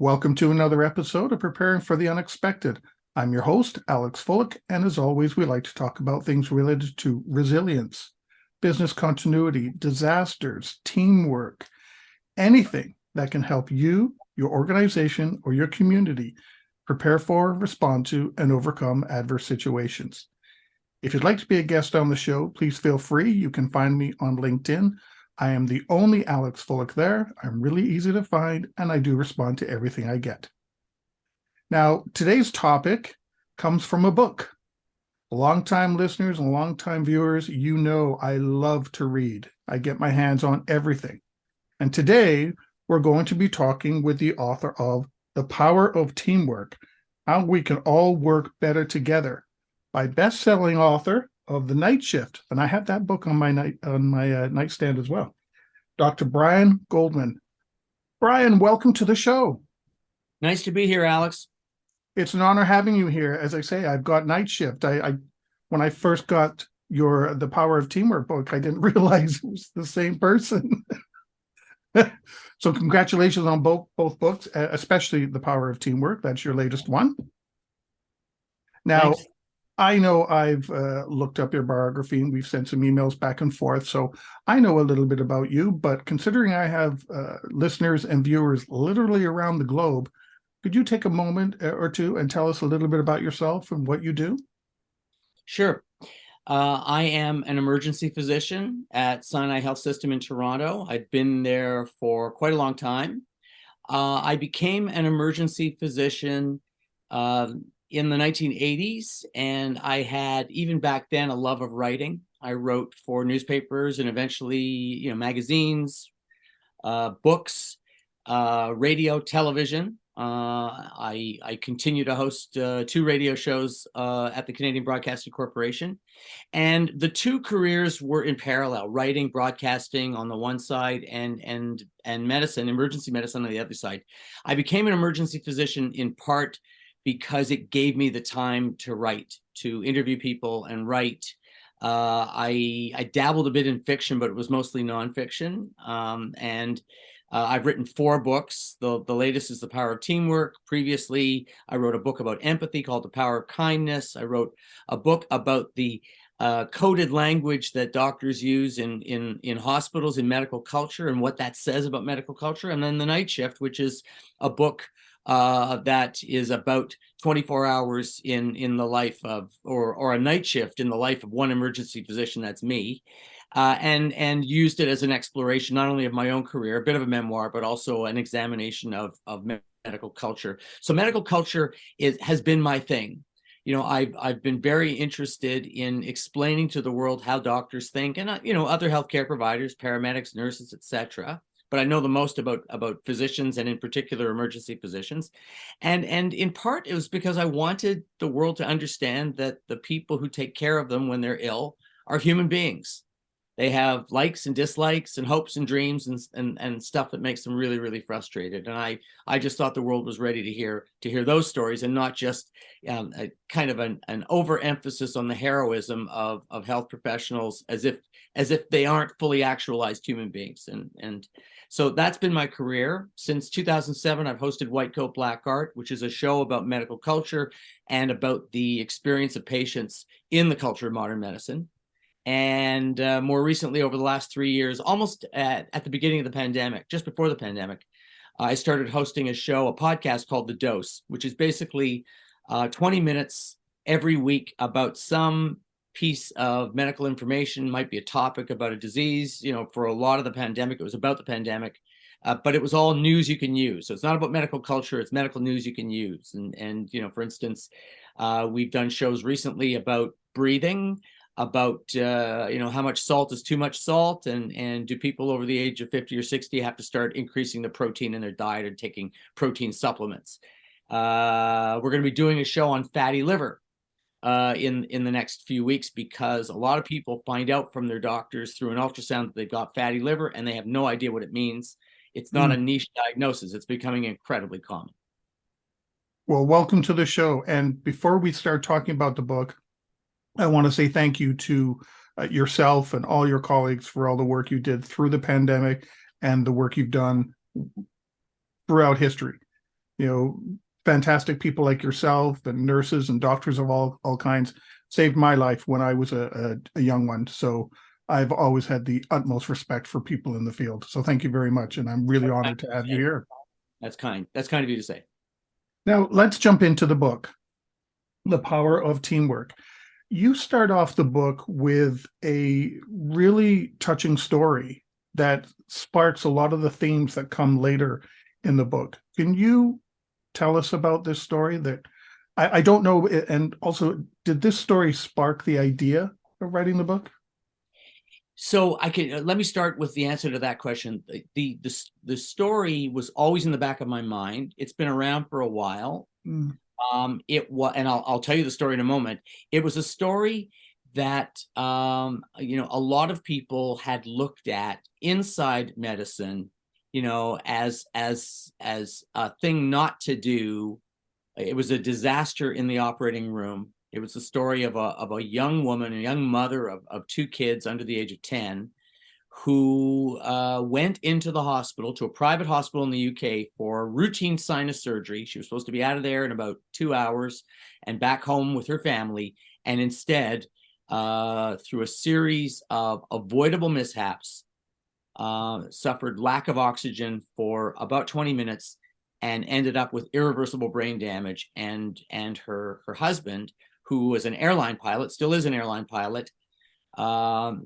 Welcome to another episode of Preparing for the Unexpected. I'm your host, Alex Fullick, and as always, we like to talk about things related to resilience, business continuity, disasters, teamwork, anything that can help you, your organization, or your community prepare for, respond to, and overcome adverse situations. If you'd like to be a guest on the show, please feel free. You can find me on LinkedIn. I am the only Alex Fullick there. I'm really easy to find, and I do respond to everything I get. Now, today's topic comes from a book. Longtime listeners and longtime viewers, you know I love to read. I get my hands on everything. And today, we're going to be talking with the author of The Power of Teamwork, How We Can All Work Better Together, by best-selling author of The Night Shift, and I have that book on my nightstand as well, Dr. Brian Goldman. Brian, welcome to the show. Nice to be here, Alex. It's an honor having you here. As I say, I've got Night Shift. When I first got The Power of Teamwork book, I didn't realize it was the same person. So congratulations on both books, especially The Power of Teamwork. That's your latest one. Now, Thanks. I know I've looked up your biography and we've sent some emails back and forth, so I know a little bit about you, but considering I have listeners and viewers literally around the globe, could you take a moment or two and tell us a little bit about yourself and what you do? Sure. I am an emergency physician at Sinai Health System in Toronto. I've been there for quite a long time. I became an emergency physician in the 1980s, and I had, even back then, a love of writing. I wrote for newspapers and eventually, magazines, books, radio, television. I continue to host 2 radio shows at the Canadian Broadcasting Corporation. And the 2 careers were in parallel: writing, broadcasting on the one side, and medicine, emergency medicine on the other side. I became an emergency physician in part because it gave me the time to write, to interview people and write. I dabbled a bit in fiction, but it was mostly nonfiction. I've written 4 books. The latest is The Power of Teamwork. Previously, I wrote a book about empathy called The Power of Kindness. I wrote a book about the coded language that doctors use in hospitals, in medical culture, and what that says about medical culture. And then The Night Shift, which is a book that is about 24 hours in the life of, or a night shift in the life of one emergency physician, that's me, and used it as an exploration, not only of my own career, a bit of a memoir, but also an examination of medical culture. So medical culture has been my thing. I've been very interested in explaining to the world how doctors think, and other healthcare providers, paramedics, nurses, etc. But I know the most about physicians, and in particular emergency physicians. And in part, it was because I wanted the world to understand that the people who take care of them when they're ill are human beings. They have likes and dislikes and hopes and dreams and stuff that makes them really, really frustrated. And I just thought the world was ready to hear those stories, and not just a kind of an overemphasis on the heroism of health professionals as if they aren't fully actualized human beings. And so that's been my career. Since 2007, I've hosted White Coat Black Art, which is a show about medical culture and about the experience of patients in the culture of modern medicine. And more recently, over the last 3 years, almost at the beginning of the pandemic, just before the pandemic, I started hosting a podcast called The Dose, which is basically 20 minutes every week about some piece of medical information. Might be a topic about a disease. For a lot of the pandemic, it was about the pandemic, but it was all news you can use. So it's not about medical culture; it's medical news you can use. And for instance, we've done shows recently about breathing, about how much salt is too much salt, and do people over the age of 50 or 60 have to start increasing the protein in their diet and taking protein supplements. We're going to be doing a show on fatty liver in the next few weeks, because a lot of people find out from their doctors through an ultrasound that they've got fatty liver, and they have no idea what it means. It's not a niche diagnosis. It's becoming incredibly common. Well, welcome to the show. And before we start talking about the book, I want to say thank you to yourself and all your colleagues for all the work you did through the pandemic and the work you've done throughout history. you know, fantastic people like yourself and nurses and doctors of all kinds saved my life when I was a young one. So I've always had the utmost respect for people in the field. So thank you very much. And I'm really honored to have you here. That's kind. That's kind of you to say. Now, let's jump into the book, The Power of Teamwork. You start off the book with a really touching story that sparks a lot of the themes that come later in the book. Can you tell us about this story? That I don't know, and also, did this story spark the idea of writing the book? So I can let me start with the answer to that question. The story was always in the back of my mind. It's been around for a while. Mm. It was, and I'll tell you the story in a moment. It was a story that a lot of people had looked at inside medicine, as a thing not to do. It was a disaster in the operating room. It was the story of a young woman, a young mother of two kids under the age of 10, who went into the hospital, to a private hospital in the UK, for routine sinus surgery. She was supposed to be out of there in about 2 hours and back home with her family. And instead, through a series of avoidable mishaps, suffered lack of oxygen for about 20 minutes and ended up with irreversible brain damage. And her husband, who was an airline pilot, still is an airline pilot, allowed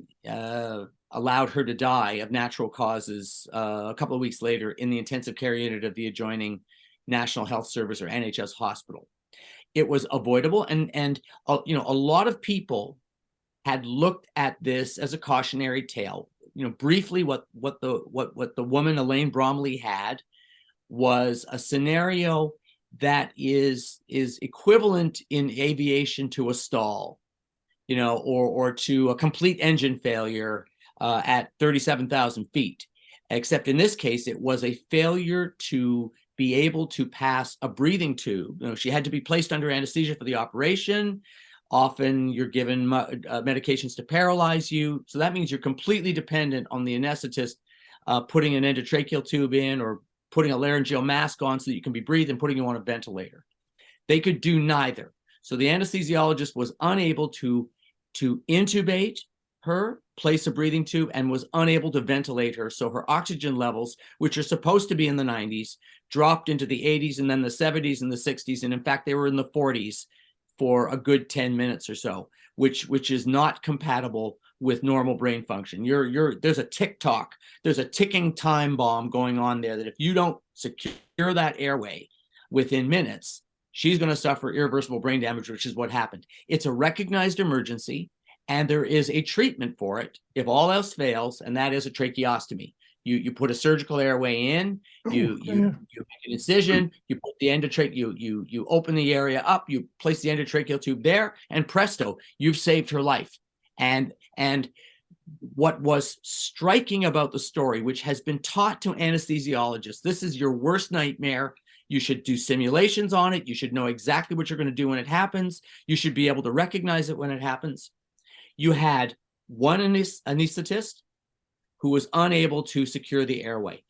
her to die of natural causes a couple of weeks later in the intensive care unit of the adjoining National Health Service, or NHS hospital. It was avoidable, and a lot of people had looked at this as a cautionary tale. Briefly, what the woman Elaine Bromley had was a scenario that is equivalent in aviation to a stall, or to a complete engine failure at 37,000 feet. Except in this case, it was a failure to be able to pass a breathing tube. She had to be placed under anesthesia for the operation. Often you're given medications to paralyze you. So that means you're completely dependent on the anesthetist putting an endotracheal tube in, or putting a laryngeal mask on so that you can be breathed, and putting you on a ventilator. They could do neither. So the anesthesiologist was unable to intubate her, place a breathing tube, and was unable to ventilate her. So her oxygen levels, which are supposed to be in the 90s, dropped into the 80s, and then the 70s and the 60s. And in fact, they were in the 40s for a good 10 minutes or so, which is not compatible with normal brain function. There's a there's a ticking time bomb going on there, that if you don't secure that airway within minutes, she's going to suffer irreversible brain damage, which is what happened. It's a recognized emergency, and there is a treatment for it if all else fails, and that is a tracheostomy. You put a surgical airway in, you make an incision, you put the endotracheal, you open the area up, you place the endotracheal tube there, and presto, you've saved her life. And what was striking about the story, which has been taught to anesthesiologists, this is your worst nightmare. You should do simulations on it. You should know exactly what you're going to do when it happens. You should be able to recognize it when it happens. You had one anesthetist who was unable to secure the airway.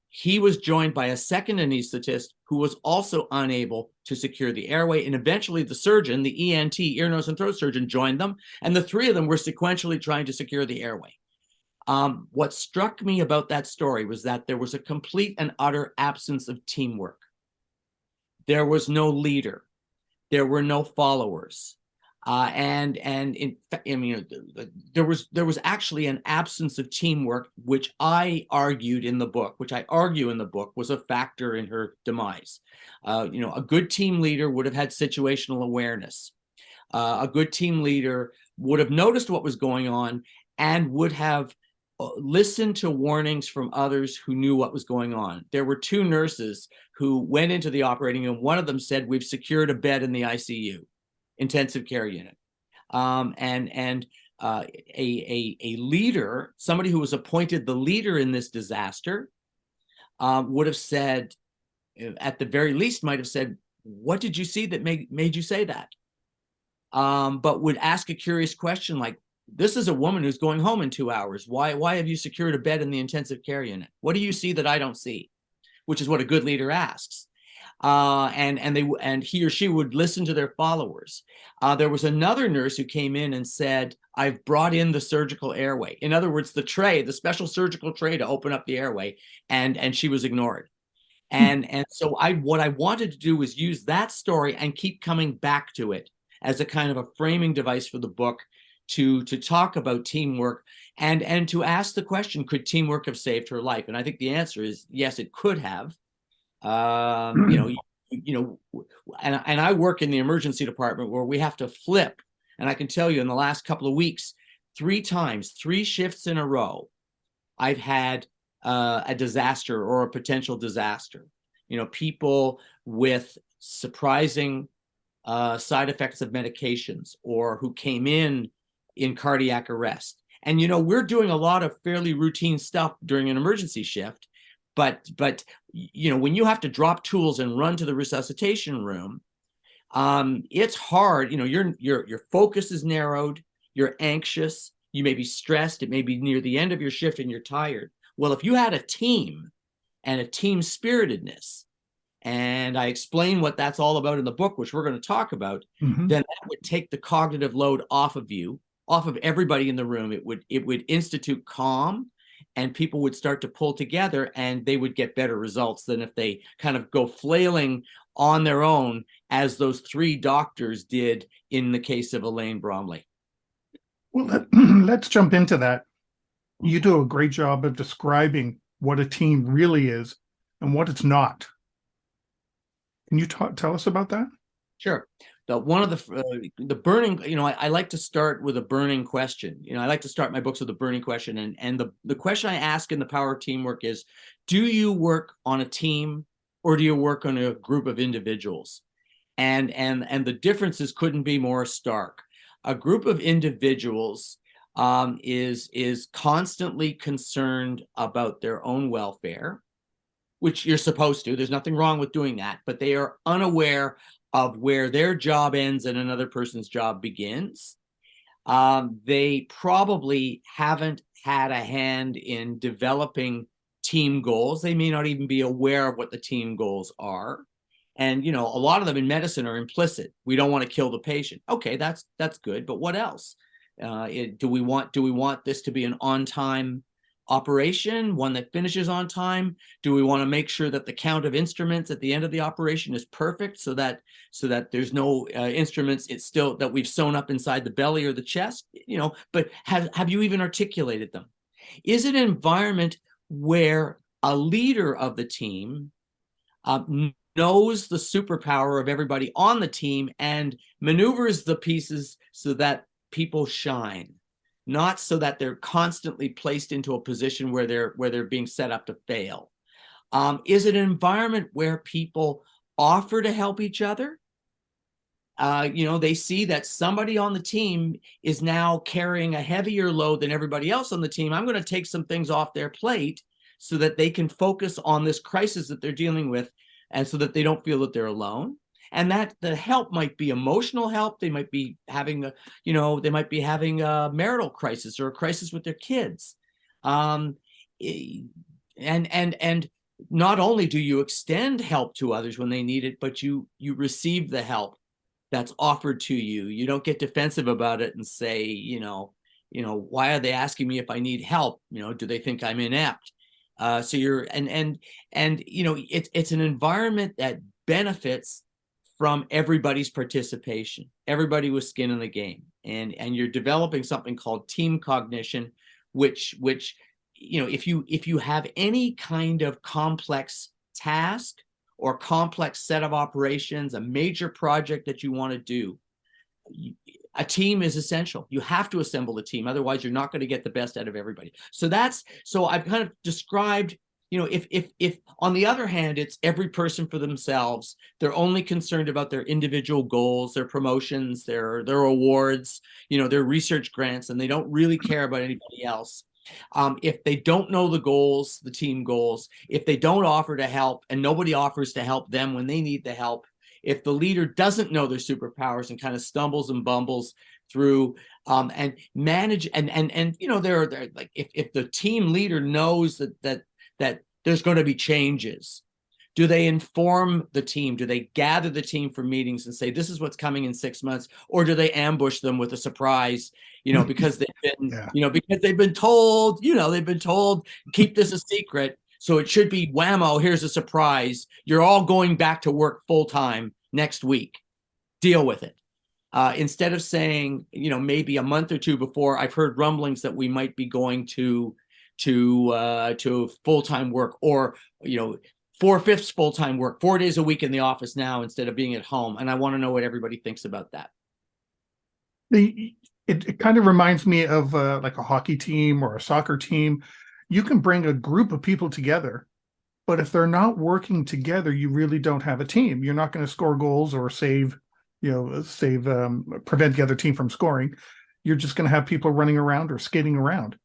He was joined by a second anesthetist who was also unable to secure the airway. And eventually the surgeon, the ENT, ear, nose, and throat surgeon, joined them. And the three of them were sequentially trying to secure the airway. What struck me about that story was that there was a complete and utter absence of teamwork. There was no leader. There were no followers. And in fact, there was actually an absence of teamwork, which I argue in the book, was a factor in her demise. A good team leader would have had situational awareness. A good team leader would have noticed what was going on and would have listened to warnings from others who knew what was going on. There were two nurses who went into the operating room. One of them said, "We've secured a bed in the ICU. Intensive care unit." A leader, somebody who was appointed the leader in this disaster, would have said, at the very least, might have said, "What did you see that made you say that?" But would ask a curious question like, "This is a woman who's going home in 2 hours. Why have you secured a bed in the intensive care unit? What do you see that I don't see?" Which is what a good leader asks. and he or she would listen to their followers. There was another nurse who came in and said, "I've brought in the surgical airway." In other words, the tray, the special surgical tray to open up the airway, and she was ignored. And so what I wanted to do was use that story and keep coming back to it as a kind of a framing device for the book to talk about teamwork and to ask the question, could teamwork have saved her life? And I think the answer is yes, it could have. And I work in the emergency department where we have to flip. And I can tell you in the last couple of weeks, 3 times, 3 shifts in a row, I've had a disaster or a potential disaster. People with surprising side effects of medications, or who came in cardiac arrest. And we're doing a lot of fairly routine stuff during an emergency shift, but when you have to drop tools and run to the resuscitation room, it's hard. Your focus is narrowed, you're anxious, you may be stressed, it may be near the end of your shift and you're tired. Well, if you had a team and a team spiritedness, and I explain what that's all about in the book, which we're going to talk about, then that would take the cognitive load off of you, off of everybody in the room. It would institute calm, and people would start to pull together, and they would get better results than if they kind of go flailing on their own, as those 3 doctors did in the case of Elaine Bromley. Well, let's jump into that. You do a great job of describing what a team really is and what it's not. Can you tell us about that? Sure. One of the burning, I like to start with a burning question. I like to start my books with a burning question. And the question I ask in The Power of Teamwork is, do you work on a team, or do you work on a group of individuals? And the differences couldn't be more stark. A group of individuals is constantly concerned about their own welfare, which you're supposed to. There's nothing wrong with doing that, but they are unaware of where their job ends and another person's job begins. They probably haven't had a hand in developing team goals. They may not even be aware of what the team goals are. And, a lot of them in medicine are implicit. We don't want to kill the patient. Okay, that's good, but what else? Do we want this to be an on-time operation, one that finishes on time? Do we want to make sure that the count of instruments at the end of the operation is perfect, so that there's no instruments that we've sewn up inside the belly or the chest? But have you even articulated them? Is it an environment where a leader of the team knows the superpower of everybody on the team and maneuvers the pieces so that people shine, not so that they're constantly placed into a position where they're being set up to fail? Is it an environment where people offer to help each other? They see that somebody on the team is now carrying a heavier load than everybody else on the team. I'm going to take some things off their plate so that they can focus on this crisis that they're dealing with, and so that they don't feel that they're alone. And that the help might be emotional help. They might be having a marital crisis or a crisis with their kids. And not only do you extend help to others when they need it, but you receive the help that's offered to you. You don't get defensive about it and say, why are they asking me if I need help? Do they think I'm inept? So you're it's an environment that benefits from everybody's participation, everybody with skin in the game, and you're developing something called team cognition, which if you have any kind of complex task or complex set of operations, a major project that you want to do, a team is essential. You have to assemble a team, otherwise you're not going to get the best out of everybody. So I've kind of described, if on the other hand, it's every person for themselves, they're only concerned about their individual goals, their promotions, their awards, their research grants, and they don't really care about anybody else. If they don't know the goals, the team goals, if they don't offer to help and nobody offers to help them when they need the help, if the leader doesn't know their superpowers and kind of stumbles and bumbles through and manage they're like, if the team leader knows that there's going to be changes, Do they inform the team? Do they gather the team for meetings and say, this is what's coming in 6 months? Or do they ambush them with a surprise, because they've been, Yeah. because they've been told, keep this a secret. So it should be whammo, here's a surprise. You're all going back to work full time next week. Deal with it. Instead of saying, maybe a month or two before, I've heard rumblings that we might be going to full-time work, or 4/5 full-time work, 4 days a week in the office now instead of being at home. And I want to know what everybody thinks about that. It kind of reminds me of like a hockey team or a soccer team. You can bring a group of people together, but if they're not working together, you really don't have a team. You're not going to score goals or prevent the other team from scoring. You're just going to have people running around or skating around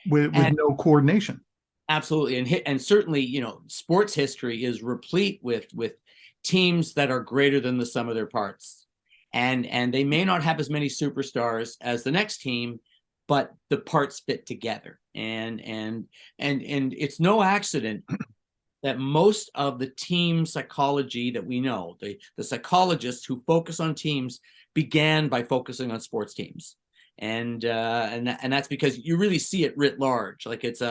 with no coordination. Absolutely. And certainly, sports history is replete with teams that are greater than the sum of their parts. And they may not have as many superstars as the next team, but the parts fit together. And it's no accident that most of the team psychology that we know, the psychologists who focus on teams, began by focusing on sports teams. And that's because you really see it writ large. Like it's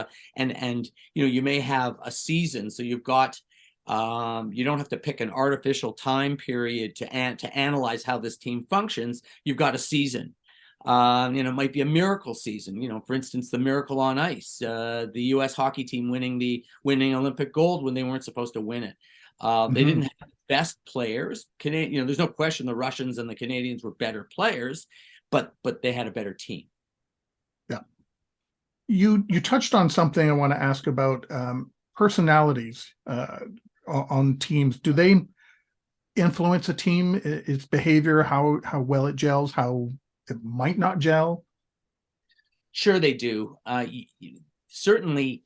you may have a season, so you've got you don't have to pick an artificial time period to analyze how this team functions. You've got a season. It might be a miracle season. For instance, the Miracle on Ice, the U.S. hockey team winning Olympic gold when they weren't supposed to win it. They didn't have the best players. There's no question the Russians and the Canadians were better players, but they had a better team. Yeah. You touched on something I want to ask about, personalities on teams. Do they influence a team, its behavior, how well it gels, how it might not gel? Sure, they do. Certainly,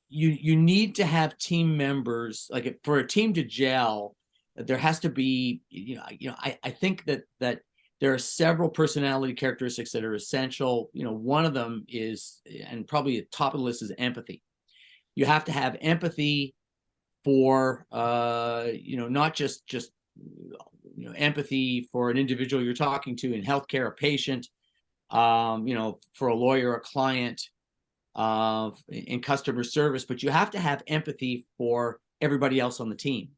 you need to have team members. Like for a team to gel, there has to be. I think that there are several personality characteristics that are essential. One of them is, and probably at the top of the list, is empathy. You have to have empathy for, not just empathy for an individual you're talking to in healthcare, a patient, for a lawyer, a client, in customer service, but you have to have empathy for everybody else on the team.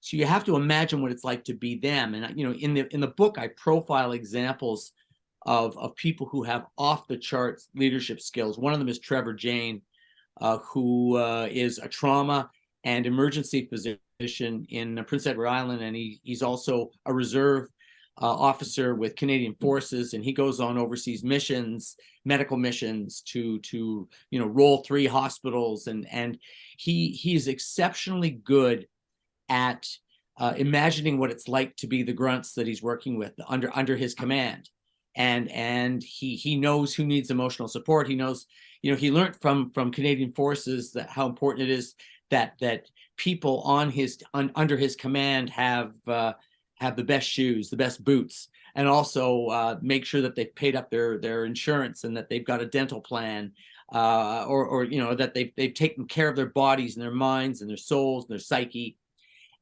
So you have to imagine what it's like to be them. And in the book, I profile examples of people who have off the charts leadership skills. One of them is Trevor Jane, who is a trauma and emergency physician in Prince Edward Island, and he's also a reserve officer with Canadian Forces, and he goes on overseas missions, medical missions to roll 3 hospitals, and he's exceptionally good at imagining what it's like to be the grunts that he's working with under his command, and he knows who needs emotional support. He knows, he learned from Canadian Forces that how important it is that people under his command have the best shoes, the best boots, and also make sure that they've paid up their insurance and that they've got a dental plan, or that they've taken care of their bodies and their minds and their souls and their psyche,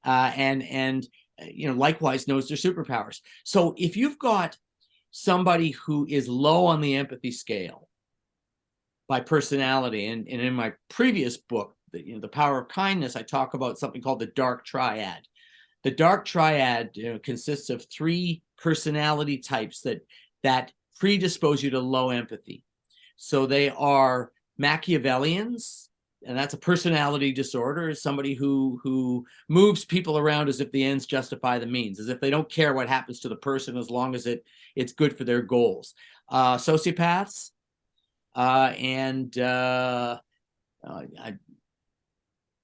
and likewise knows their superpowers. So if you've got somebody who is low on the empathy scale by personality, and in my previous book, The Power of Kindness, I talk about something called the dark triad. The dark triad consists of 3 personality types that predispose you to low empathy. So they are Machiavellians, and that's a personality disorder, is somebody who moves people around as if the ends justify the means, as if they don't care what happens to the person as long as it's good for their goals. Sociopaths,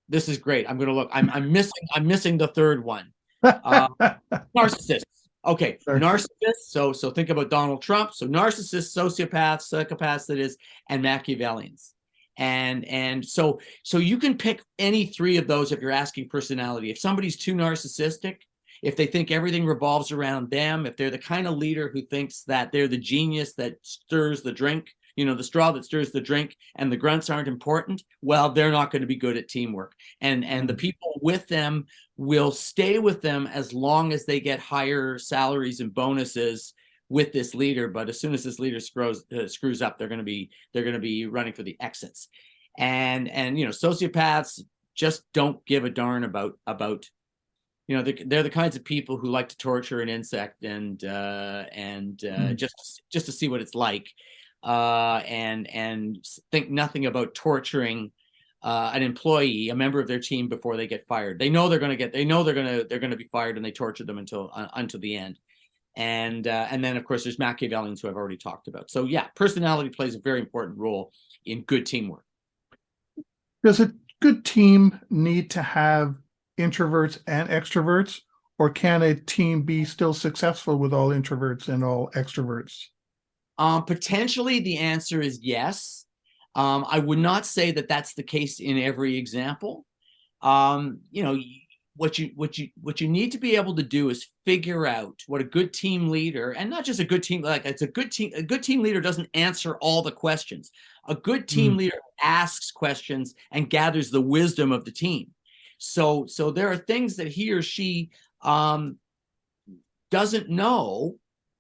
this is great. I'm going to look. I'm missing the third one. Narcissists. Okay, narcissists. So think about Donald Trump. So narcissists, sociopaths, psychopaths, that is, and Machiavellians. And so you can pick any 3 of those if you're asking personality. If somebody's too narcissistic, if they think everything revolves around them, if they're the kind of leader who thinks that they're the genius that stirs the drink, the straw that stirs the drink, and the grunts aren't important, well, they're not going to be good at teamwork. And the people with them will stay with them as long as they get higher salaries and bonuses with this leader. But as soon as this leader screws up, they're going to be running for the exits. And sociopaths just don't give a darn about they're the kinds of people who like to torture an insect and just to see what it's like, and think nothing about torturing an employee, a member of their team, before they get fired. They know they're going to be fired, and they torture them until the end. And then, of course, there's Machiavellians, who I've already talked about. So yeah, personality plays a very important role in good teamwork. Does a good team need to have introverts and extroverts, or can a team be still successful with all introverts and all extroverts? Potentially, the answer is yes. I would not say that that's the case in every example. What you need to be able to do is figure out what a good team leader, and not just a good team, a good team leader doesn't answer all the questions. A good team leader asks questions and gathers the wisdom of the team. So there are things that he or she doesn't know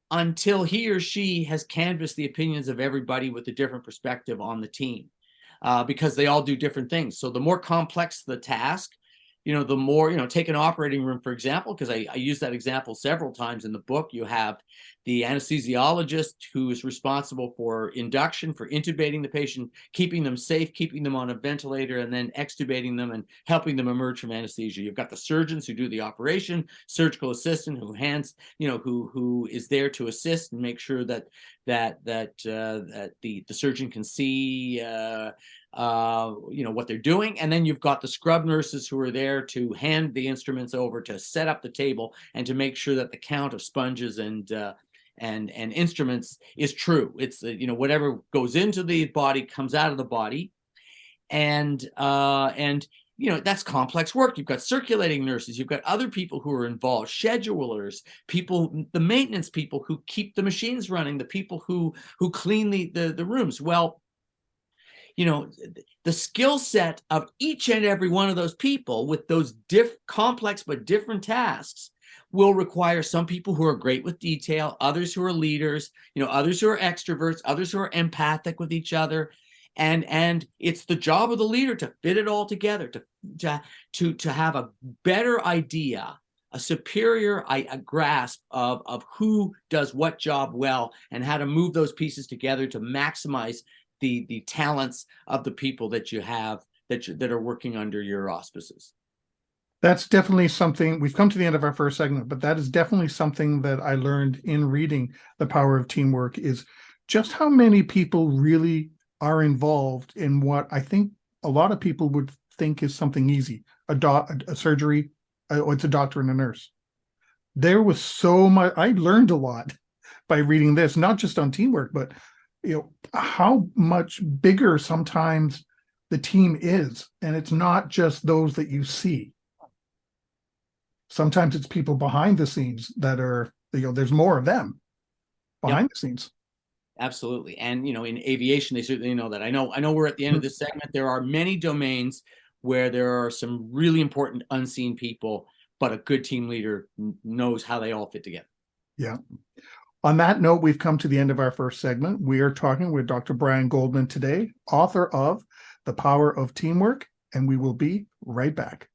until he or she has canvassed the opinions of everybody with a different perspective on the team, because they all do different things. So the more complex the task, the more, take an operating room, for example, because I use that example several times in the book. You have the anesthesiologist, who is responsible for induction, for intubating the patient, keeping them safe, keeping them on a ventilator, and then extubating them and helping them emerge from anesthesia. You've got the surgeons who do the operation, surgical assistant who who is there to assist and make sure that the surgeon can see what they're doing. And then you've got the scrub nurses, who are there to hand the instruments over, to set up the table, and to make sure that the count of sponges and instruments is true. It's whatever goes into the body comes out of the body. And that's complex work. You've got circulating nurses, you've got other people who are involved, schedulers, the maintenance people who keep the machines running, the people who clean the rooms. Well, the skill set of each and every one of those people with those complex but different tasks will require some people who are great with detail, others who are leaders, others who are extroverts, others who are empathic with each other. And it's the job of the leader to fit it all together, to have a better idea, a superior grasp of who does what job well, and how to move those pieces together to maximize the talents of the people that you have that are working under your auspices. That's definitely something. We've come to the end of our first segment, but that is definitely something that I learned in reading The Power of Teamwork, is just how many people really are involved in what I think a lot of people would think is something easy, a surgery, or it's a doctor and a nurse. There was so much. I learned a lot by reading this, not just on teamwork, but how much bigger sometimes the team is. And it's not just those that you see. Sometimes it's people behind the scenes that are, there's more of them behind the scenes. Absolutely. And, in aviation, they certainly know that. I know we're at the end of this segment. There are many domains where there are some really important unseen people, but a good team leader knows how they all fit together. Yeah. On that note, we've come to the end of our first segment. We are talking with Dr. Brian Goldman today, author of The Power of Teamwork, and we will be right back.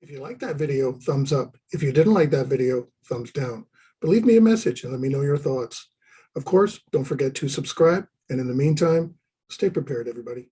If you like that video, thumbs up. If you didn't like that video, thumbs down. But leave me a message and let me know your thoughts. Of course, don't forget to subscribe. And in the meantime, stay prepared, everybody.